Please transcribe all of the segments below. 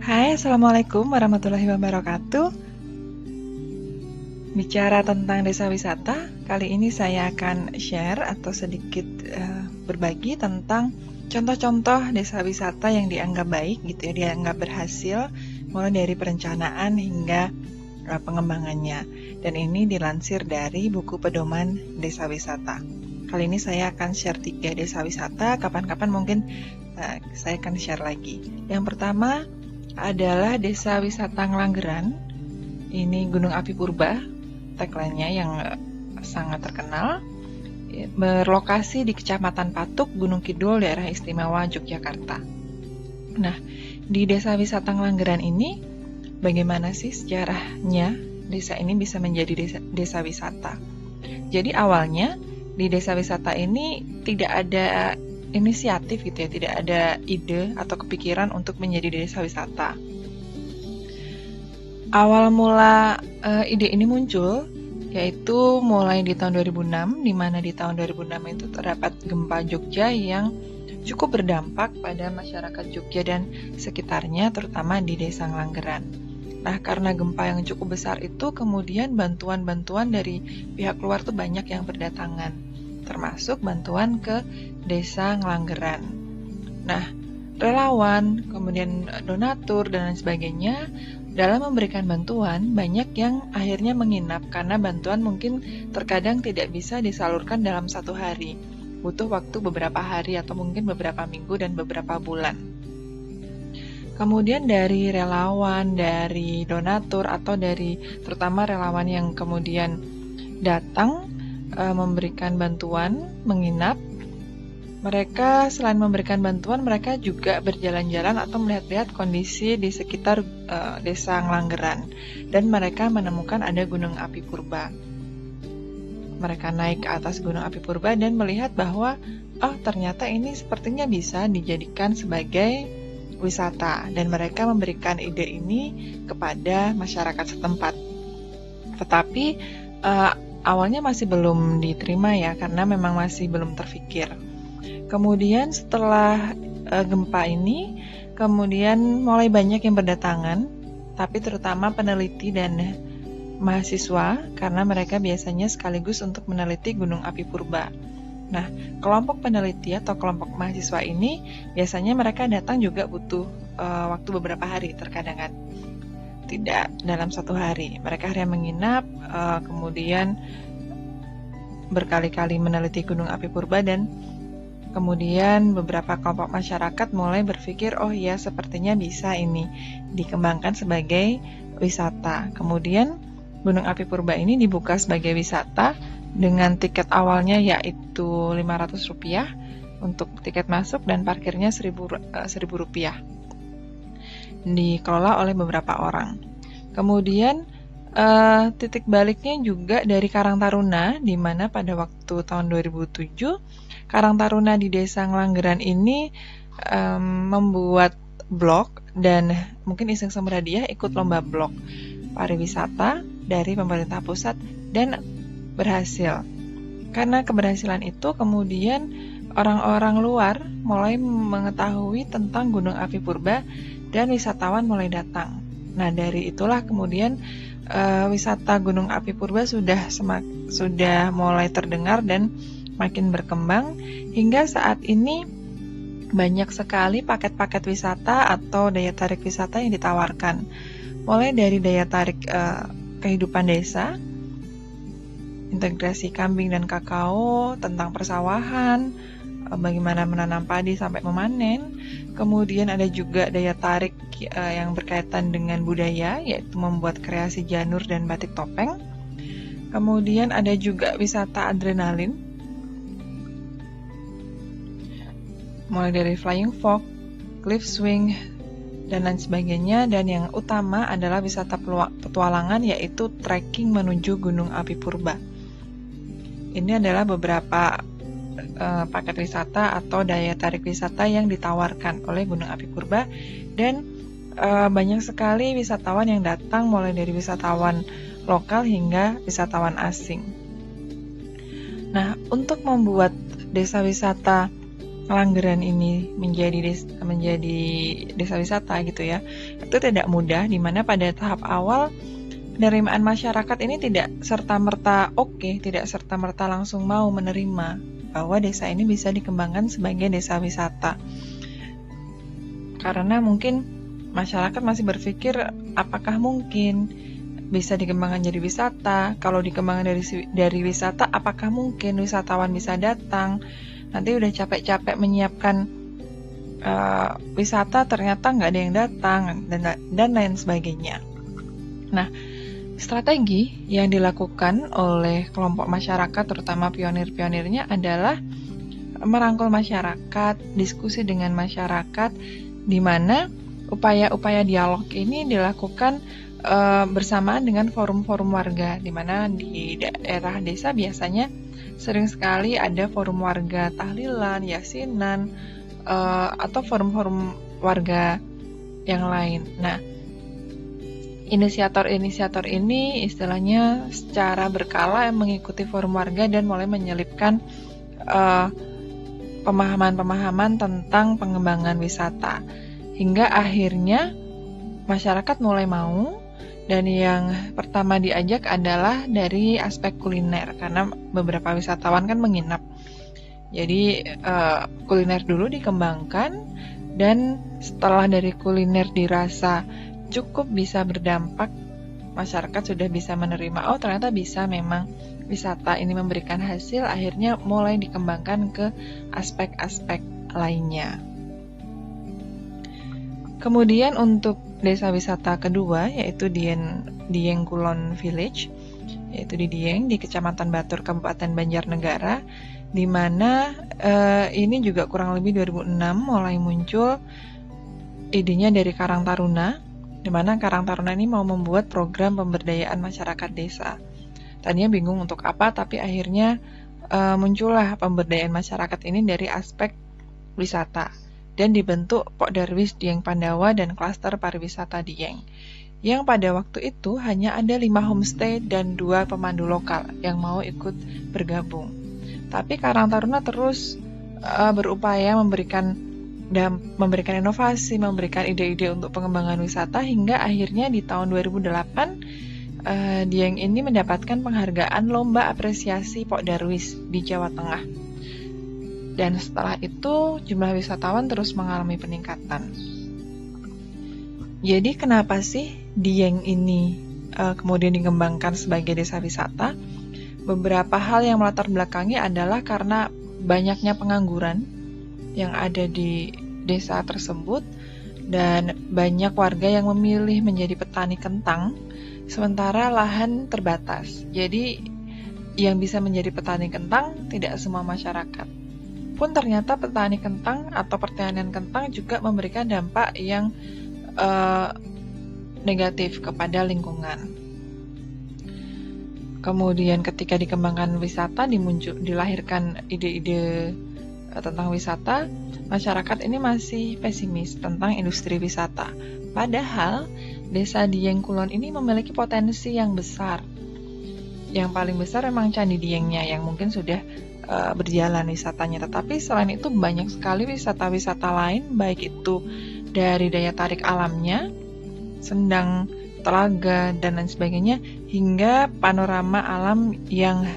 Hai, Assalamualaikum warahmatullahi wabarakatuh. Bicara tentang desa wisata, kali ini saya akan share atau sedikit berbagi tentang contoh-contoh desa wisata yang dianggap baik gitu ya, dianggap berhasil mulai dari perencanaan hingga pengembangannya. Dan ini dilansir dari buku pedoman desa wisata. Kali ini saya akan share 3 desa wisata, kapan-kapan mungkin saya akan share lagi. Yang pertama adalah desa wisata Ngelanggeran. Ini Gunung Api Purba, tagline-nya yang sangat terkenal, berlokasi di Kecamatan Patuk, Gunung Kidul, Daerah Istimewa Yogyakarta. Nah, di desa wisata Ngelanggeran ini, bagaimana sih sejarahnya desa ini bisa menjadi desa wisata? Jadi awalnya di desa wisata ini tidak ada inisiatif gitu ya, tidak ada ide atau kepikiran untuk menjadi desa wisata. Awal mula ide ini muncul yaitu mulai di tahun 2006, di mana di tahun 2006 itu terdapat gempa Jogja yang cukup berdampak pada masyarakat Jogja dan sekitarnya, terutama di desa Ngelanggeran. Nah, karena gempa yang cukup besar itu, kemudian bantuan-bantuan dari pihak luar tuh banyak yang berdatangan, termasuk bantuan ke desa Ngelanggeran. Nah, relawan, kemudian donatur, dan lain sebagainya, dalam memberikan bantuan, banyak yang akhirnya menginap karena bantuan mungkin terkadang tidak bisa disalurkan dalam satu hari. Butuh waktu beberapa hari atau mungkin beberapa minggu dan beberapa bulan. Kemudian dari relawan, dari donatur, atau dari terutama relawan yang kemudian datang memberikan bantuan, menginap, mereka selain memberikan bantuan, mereka juga berjalan-jalan atau melihat-lihat kondisi di sekitar desa Ngelanggeran, dan mereka menemukan ada Gunung Api Purba. Mereka naik ke atas Gunung Api Purba dan melihat bahwa ternyata ini sepertinya bisa dijadikan sebagai wisata, dan mereka memberikan ide ini kepada masyarakat setempat. Tetapi awalnya masih belum diterima ya, karena memang masih belum terfikir. Kemudian setelah gempa ini, kemudian mulai banyak yang berdatangan, tapi terutama peneliti dan mahasiswa, karena mereka biasanya sekaligus untuk meneliti Gunung Api Purba. Nah, kelompok peneliti atau kelompok mahasiswa ini biasanya mereka datang juga butuh waktu beberapa hari, terkadang kan tidak dalam satu hari. Mereka hanya menginap, kemudian berkali-kali meneliti Gunung Api Purba, dan kemudian beberapa kelompok masyarakat mulai berpikir, oh ya, sepertinya bisa ini dikembangkan sebagai wisata. Kemudian Gunung Api Purba ini dibuka sebagai wisata dengan tiket awalnya yaitu Rp500 untuk tiket masuk, dan parkirnya Rp1.000. Dikelola oleh beberapa orang. Kemudian titik baliknya juga dari Karang Taruna, di mana pada waktu tahun 2007 Karang Taruna di desa Ngelanggeran ini membuat blog, dan mungkin iseng-iseng berhadiah ikut lomba blog pariwisata dari pemerintah pusat, dan berhasil. Karena keberhasilan itu, kemudian orang-orang luar mulai mengetahui tentang Gunung Api Purba dan wisatawan mulai datang. Nah, dari itulah kemudian wisata Gunung Api Purba sudah mulai terdengar dan makin berkembang, hingga saat ini banyak sekali paket-paket wisata atau daya tarik wisata yang ditawarkan. Mulai dari daya tarik kehidupan desa, integrasi kambing dan kakao, tentang persawahan, bagaimana menanam padi sampai memanen. Kemudian ada juga daya tarik yang berkaitan dengan budaya, yaitu membuat kreasi janur dan batik topeng. Kemudian ada juga wisata adrenalin, mulai dari flying fox, cliff swing, dan lain sebagainya. Dan yang utama adalah wisata petualangan, yaitu trekking menuju Gunung Api Purba. Ini adalah beberapa paket wisata atau daya tarik wisata yang ditawarkan oleh Gunung Api Purba, dan banyak sekali wisatawan yang datang, mulai dari wisatawan lokal hingga wisatawan asing. Nah, untuk membuat desa wisata Langgeran ini menjadi desa wisata gitu ya, itu tidak mudah, dimana pada tahap awal penerimaan masyarakat ini tidak serta-merta tidak serta-merta langsung mau menerima bahwa desa ini bisa dikembangkan sebagai desa wisata. Karena mungkin masyarakat masih berpikir apakah mungkin bisa dikembangkan jadi wisata. Kalau dikembangkan dari wisata, apakah mungkin wisatawan bisa datang? Nanti udah capek-capek menyiapkan wisata, ternyata nggak ada yang datang, dan lain sebagainya. Nah, strategi yang dilakukan oleh kelompok masyarakat, terutama pionir-pionirnya, adalah merangkul masyarakat, diskusi dengan masyarakat, di mana upaya-upaya dialog ini dilakukan bersamaan dengan forum-forum warga, di mana di daerah desa biasanya sering sekali ada forum warga tahlilan, yasinan, atau forum-forum warga yang lain. Nah, inisiator-inisiator ini istilahnya secara berkala mengikuti forum warga dan mulai menyelipkan pemahaman-pemahaman tentang pengembangan wisata. Hingga akhirnya masyarakat mulai mau, dan yang pertama diajak adalah dari aspek kuliner, karena beberapa wisatawan kan menginap. Jadi kuliner dulu dikembangkan, dan setelah dari kuliner dirasa cukup bisa berdampak, masyarakat sudah bisa menerima, oh ternyata bisa memang wisata ini memberikan hasil, akhirnya mulai dikembangkan ke aspek-aspek lainnya. Kemudian untuk desa wisata kedua, yaitu Dieng Kulon Village, yaitu di Dieng, di Kecamatan Batur, Kabupaten Banjarnegara, di mana ini juga kurang lebih 2006 mulai muncul idenya dari Karang Taruna, di mana Karang Taruna ini mau membuat program pemberdayaan masyarakat desa. Tadinya bingung untuk apa, tapi akhirnya muncullah pemberdayaan masyarakat ini dari aspek wisata, dan dibentuk Pokdarwis Dieng Pandawa dan Klaster Pariwisata Dieng, yang pada waktu itu hanya ada 5 homestay dan 2 pemandu lokal yang mau ikut bergabung. Tapi Karang Taruna terus berupaya memberikan inovasi, memberikan ide-ide untuk pengembangan wisata, hingga akhirnya di tahun 2008 Dieng ini mendapatkan penghargaan Lomba Apresiasi Pokdarwis di Jawa Tengah. Dan setelah itu jumlah wisatawan terus mengalami peningkatan. Jadi kenapa sih Dieng ini kemudian dikembangkan sebagai desa wisata? Beberapa hal yang melatar belakangi adalah karena banyaknya pengangguran yang ada di desa tersebut, dan banyak warga yang memilih menjadi petani kentang, sementara lahan terbatas. Jadi yang bisa menjadi petani kentang tidak semua masyarakat. Pun ternyata petani kentang atau pertanian kentang juga memberikan dampak yang negatif kepada lingkungan. Kemudian ketika dikembangkan wisata, dilahirkan ide-ide tentang wisata, masyarakat ini masih pesimis tentang industri wisata. Padahal desa Dieng Kulon ini memiliki potensi yang besar. Yang paling besar memang Candi Diengnya yang mungkin sudah berjalan wisatanya, tetapi selain itu banyak sekali wisata-wisata lain, baik itu dari daya tarik alamnya, sendang, telaga, dan lain sebagainya, hingga panorama alam yang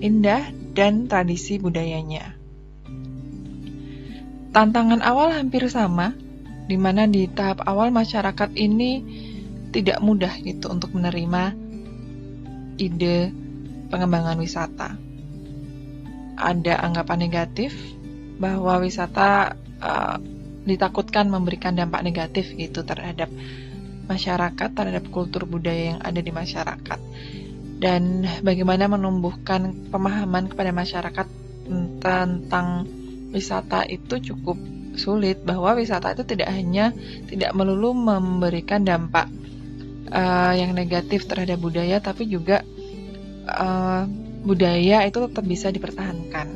indah dan tradisi budayanya. Tantangan awal hampir sama, di mana di tahap awal masyarakat ini tidak mudah gitu untuk menerima ide pengembangan wisata. Ada anggapan negatif bahwa wisata ditakutkan memberikan dampak negatif gitu terhadap masyarakat, terhadap kultur budaya yang ada di masyarakat. Dan bagaimana menumbuhkan pemahaman kepada masyarakat tentang wisata itu cukup sulit, bahwa wisata itu tidak melulu memberikan dampak yang negatif terhadap budaya, tapi juga budaya itu tetap bisa dipertahankan.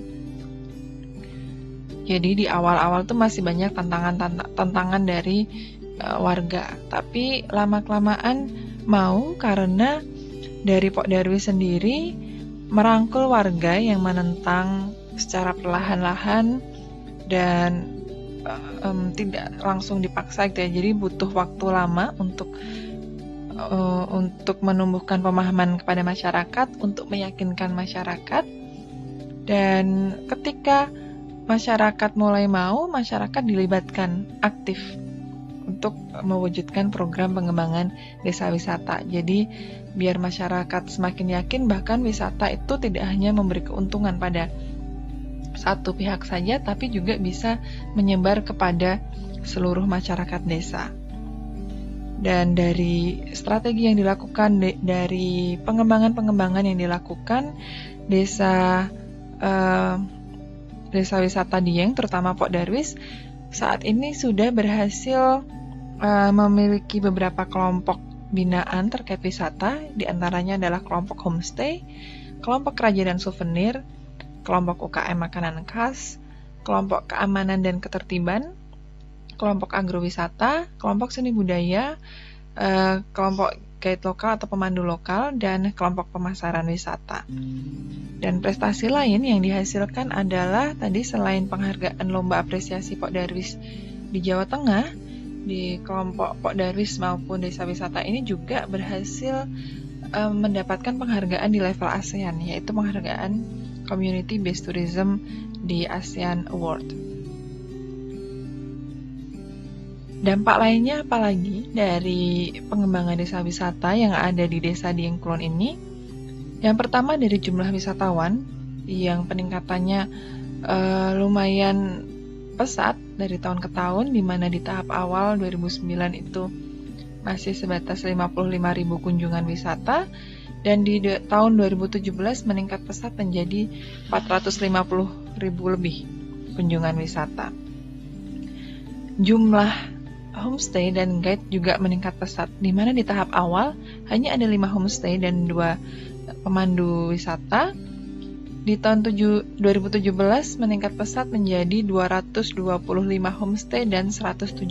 Jadi di awal-awal tuh masih banyak tantangan dari warga, tapi lama-kelamaan mau, karena dari Pokdarwis sendiri merangkul warga yang menentang secara perlahan-lahan dan tidak langsung dipaksa gitu ya. Jadi butuh waktu lama untuk menumbuhkan pemahaman kepada masyarakat, untuk meyakinkan masyarakat. Dan ketika masyarakat mulai mau, masyarakat dilibatkan aktif untuk mewujudkan program pengembangan desa wisata. Jadi biar masyarakat semakin yakin, bahkan wisata itu tidak hanya memberi keuntungan pada satu pihak saja, tapi juga bisa menyebar kepada seluruh masyarakat desa. Dan dari strategi yang dilakukan, dari pengembangan yang dilakukan, desa wisata Dieng, terutama Pok Darwis, saat ini sudah berhasil memiliki beberapa kelompok binaan terkait wisata, diantaranya adalah kelompok homestay, kelompok kerajinan souvenir, kelompok UKM makanan khas, kelompok keamanan dan ketertiban, kelompok agrowisata, kelompok seni budaya, kelompok guide lokal atau pemandu lokal, dan kelompok pemasaran wisata. Dan prestasi lain yang dihasilkan adalah tadi selain penghargaan lomba apresiasi Pok Darwis di Jawa Tengah, di kelompok Pok Darwis maupun desa wisata ini juga berhasil mendapatkan penghargaan di level ASEAN, yaitu penghargaan Community Based Tourism di ASEAN Award. Dampak lainnya apalagi dari pengembangan desa wisata yang ada di desa Dieng Kulon ini? Yang pertama dari jumlah wisatawan yang peningkatannya lumayan pesat dari tahun ke tahun, di mana di tahap awal 2009 itu masih sebatas 55.000 kunjungan wisata, dan di tahun 2017 meningkat pesat menjadi 450.000 lebih kunjungan wisata. Jumlah homestay dan guide juga meningkat pesat, di mana di tahap awal hanya ada 5 homestay dan 2 pemandu wisata. Di tahun 2017 meningkat pesat menjadi 225 homestay dan 170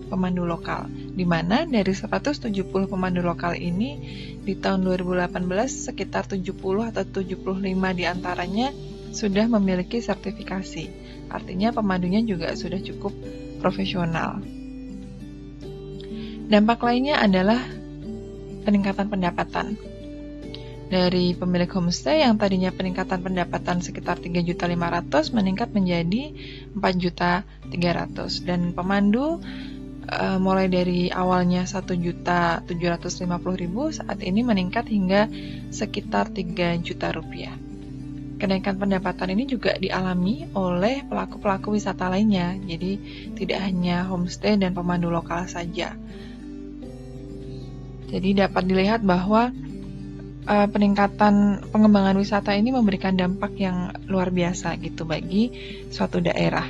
pemandu lokal, di mana dari 170 pemandu lokal ini di tahun 2018 sekitar 70 atau 75 diantaranya sudah memiliki sertifikasi. Artinya pemandunya juga sudah cukup profesional. Dampak lainnya adalah peningkatan pendapatan. Dari pemilik homestay yang tadinya peningkatan pendapatan sekitar 3.500.000 meningkat menjadi 4.300.000, dan pemandu mulai dari awalnya 1.750.000 saat ini meningkat hingga sekitar 3 juta rupiah. Kenaikan pendapatan ini juga dialami oleh pelaku-pelaku wisata lainnya, jadi tidak hanya homestay dan pemandu lokal saja. Jadi dapat dilihat bahwa peningkatan pengembangan wisata ini memberikan dampak yang luar biasa gitu bagi suatu daerah.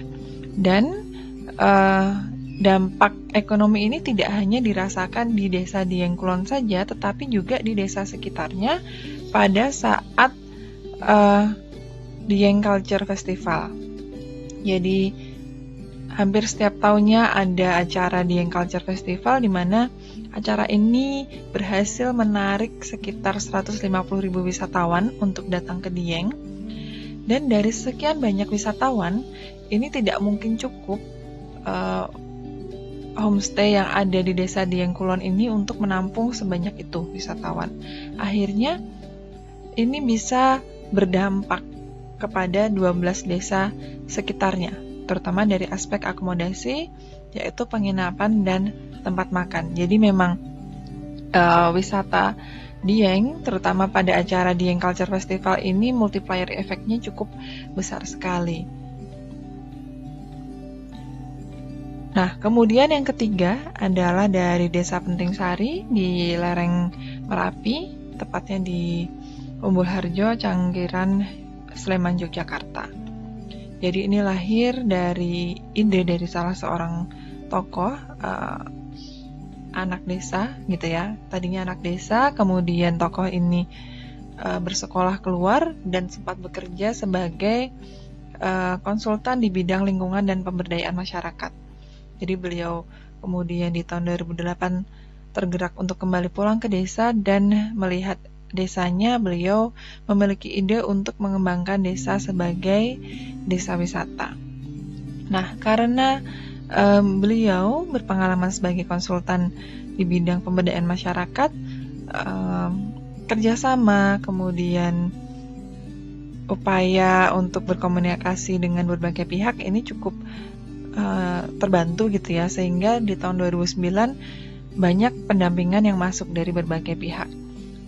Dan dampak ekonomi ini tidak hanya dirasakan di desa Dieng Kulon saja, tetapi juga di desa sekitarnya pada saat Dieng Culture Festival. Jadi hampir setiap tahunnya ada acara Dieng Culture Festival, di mana acara ini berhasil menarik sekitar 150.000 wisatawan untuk datang ke Dieng. Dan dari sekian banyak wisatawan, ini tidak mungkin cukup homestay yang ada di desa Dieng Kulon ini untuk menampung sebanyak itu wisatawan. Akhirnya ini bisa berdampak kepada 12 desa sekitarnya, terutama dari aspek akomodasi, yaitu penginapan dan tempat makan. Jadi memang wisata Dieng, terutama pada acara Dieng Culture Festival ini, multiplier efeknya cukup besar sekali. Nah, kemudian yang ketiga adalah dari Desa Penting Sari di lereng Merapi, tepatnya di Umbul Harjo, Canggiran, Sleman, Yogyakarta. Jadi ini lahir dari ide dari salah seorang tokoh, anak desa gitu ya. Tadinya anak desa, kemudian tokoh ini bersekolah keluar dan sempat bekerja sebagai konsultan di bidang lingkungan dan pemberdayaan masyarakat. Jadi beliau kemudian di tahun 2008 tergerak untuk kembali pulang ke desa dan melihat desanya. Beliau memiliki ide untuk mengembangkan desa sebagai desa wisata. Nah, karena beliau berpengalaman sebagai konsultan di bidang pemberdayaan masyarakat, kerjasama, kemudian upaya untuk berkomunikasi dengan berbagai pihak ini cukup terbantu gitu ya, sehingga di tahun 2009 banyak pendampingan yang masuk dari berbagai pihak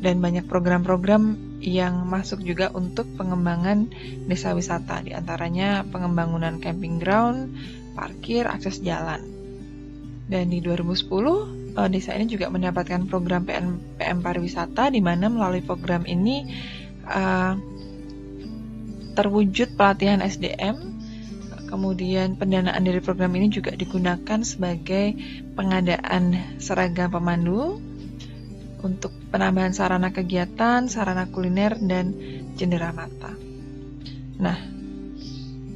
dan banyak program-program yang masuk juga untuk pengembangan desa wisata, diantaranya pengembangan camping ground, parkir, akses jalan. Dan di 2010 desa ini juga mendapatkan program PM pariwisata, di mana melalui program ini terwujud pelatihan SDM. Kemudian pendanaan dari program ini juga digunakan sebagai pengadaan seragam pemandu untuk penambahan sarana kegiatan, sarana kuliner, dan cendera mata. Nah,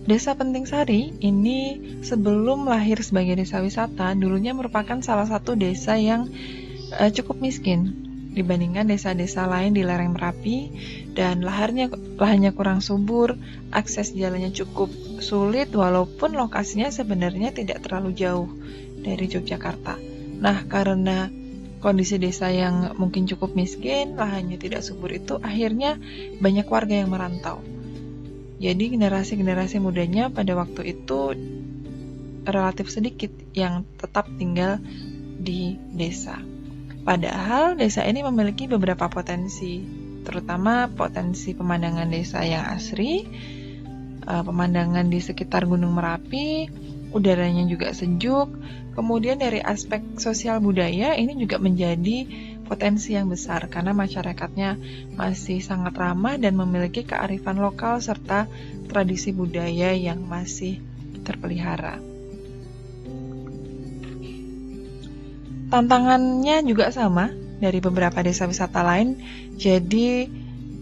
Desa Penting Sari ini sebelum lahir sebagai desa wisata, dulunya merupakan salah satu desa yang cukup miskin dibandingkan desa-desa lain di lereng Merapi, dan lahannya kurang subur, akses jalannya cukup sulit walaupun lokasinya sebenarnya tidak terlalu jauh dari Yogyakarta. Nah, karena kondisi desa yang mungkin cukup miskin, lahannya tidak subur itu, akhirnya banyak warga yang merantau. Jadi generasi-generasi mudanya pada waktu itu relatif sedikit yang tetap tinggal di desa. Padahal desa ini memiliki beberapa potensi, terutama potensi pemandangan desa yang asri, pemandangan di sekitar Gunung Merapi, udaranya juga sejuk. Kemudian dari aspek sosial budaya ini juga menjadi potensi yang besar karena masyarakatnya masih sangat ramah dan memiliki kearifan lokal serta tradisi budaya yang masih terpelihara. Tantangannya juga sama dari beberapa desa wisata lain, jadi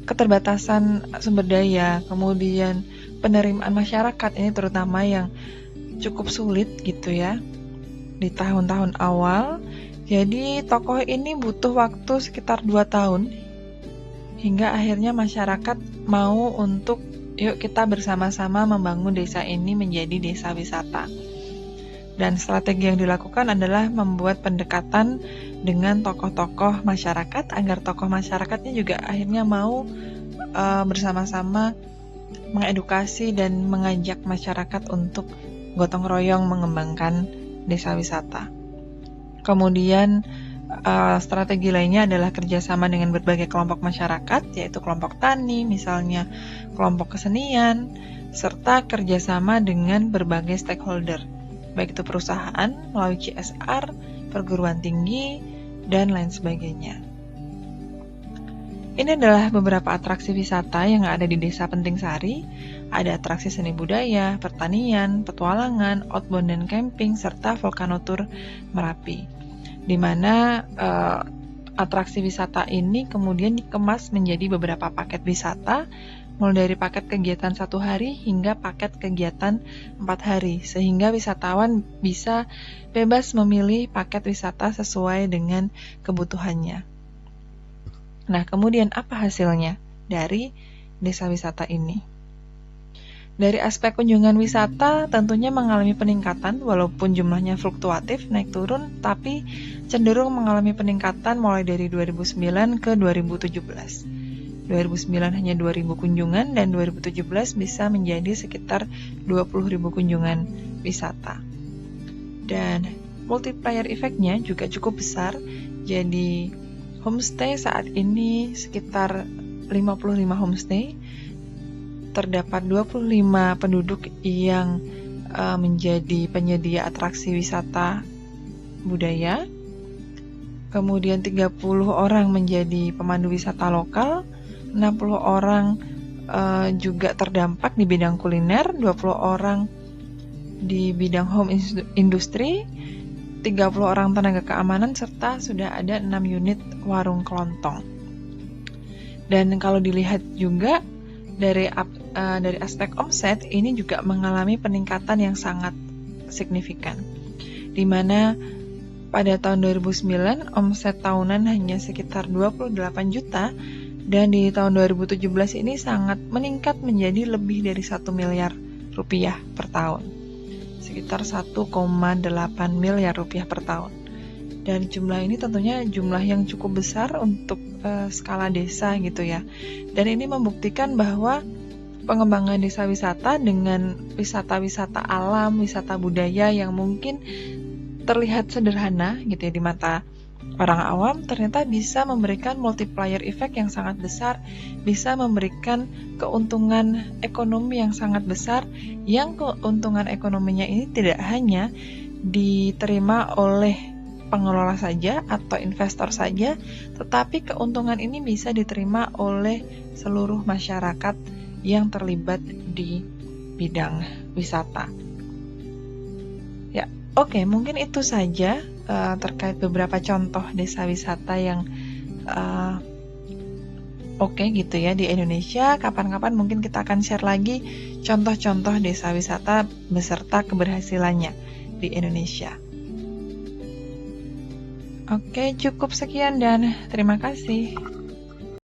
keterbatasan sumber daya, kemudian penerimaan masyarakat ini terutama yang cukup sulit gitu ya di tahun-tahun awal. Jadi tokoh ini butuh waktu sekitar 2 tahun hingga akhirnya masyarakat mau untuk yuk kita bersama-sama membangun desa ini menjadi desa wisata. Dan strategi yang dilakukan adalah membuat pendekatan dengan tokoh-tokoh masyarakat agar tokoh masyarakatnya juga akhirnya mau bersama-sama mengedukasi dan mengajak masyarakat untuk gotong royong mengembangkan desa wisata. Kemudian strategi lainnya adalah kerjasama dengan berbagai kelompok masyarakat, yaitu kelompok tani, misalnya kelompok kesenian, serta kerjasama dengan berbagai stakeholder, baik itu perusahaan, melalui CSR, perguruan tinggi, dan lain sebagainya. Ini adalah beberapa atraksi wisata yang ada di Desa Penting Sari. Ada atraksi seni budaya, pertanian, petualangan, outbound dan camping, serta volcanotour Merapi. Di mana atraksi wisata ini kemudian dikemas menjadi beberapa paket wisata, mulai dari paket kegiatan 1 hari hingga paket kegiatan 4 hari, sehingga wisatawan bisa bebas memilih paket wisata sesuai dengan kebutuhannya. Nah, kemudian apa hasilnya dari desa wisata ini? Dari aspek kunjungan wisata tentunya mengalami peningkatan walaupun jumlahnya fluktuatif naik turun, tapi cenderung mengalami peningkatan mulai dari 2009 ke 2017. 2009 hanya 2.000 kunjungan dan 2017 bisa menjadi sekitar 20.000 kunjungan wisata. Dan multiplier effect-nya juga cukup besar, jadi homestay saat ini sekitar 55 homestay, terdapat 25 penduduk yang menjadi penyedia atraksi wisata budaya, kemudian 30 orang menjadi pemandu wisata lokal, 60 orang juga terdampak di bidang kuliner, 20 orang di bidang home industry, 30 orang tenaga keamanan, serta sudah ada 6 unit warung kelontong. Dan kalau dilihat juga dari aspek omset, ini juga mengalami peningkatan yang sangat signifikan, di mana pada tahun 2009 omset tahunan hanya sekitar 28 juta, dan di tahun 2017 ini sangat meningkat menjadi lebih dari 1 miliar rupiah per tahun. sekitar 1,8 miliar rupiah per tahun. Dan jumlah ini tentunya jumlah yang cukup besar untuk skala desa gitu ya. Dan ini membuktikan bahwa pengembangan desa wisata dengan wisata-wisata alam, wisata budaya yang mungkin terlihat sederhana gitu ya di mata orang awam, ternyata bisa memberikan multiplier effect yang sangat besar, bisa memberikan keuntungan ekonomi yang sangat besar, yang keuntungan ekonominya ini tidak hanya diterima oleh pengelola saja atau investor saja, tetapi keuntungan ini bisa diterima oleh seluruh masyarakat yang terlibat di bidang wisata. Ya, oke, mungkin itu saja terkait beberapa contoh desa wisata yang oke gitu ya di Indonesia. Kapan-kapan mungkin kita akan share lagi contoh-contoh desa wisata beserta keberhasilannya di Indonesia. Oke, cukup sekian dan terima kasih.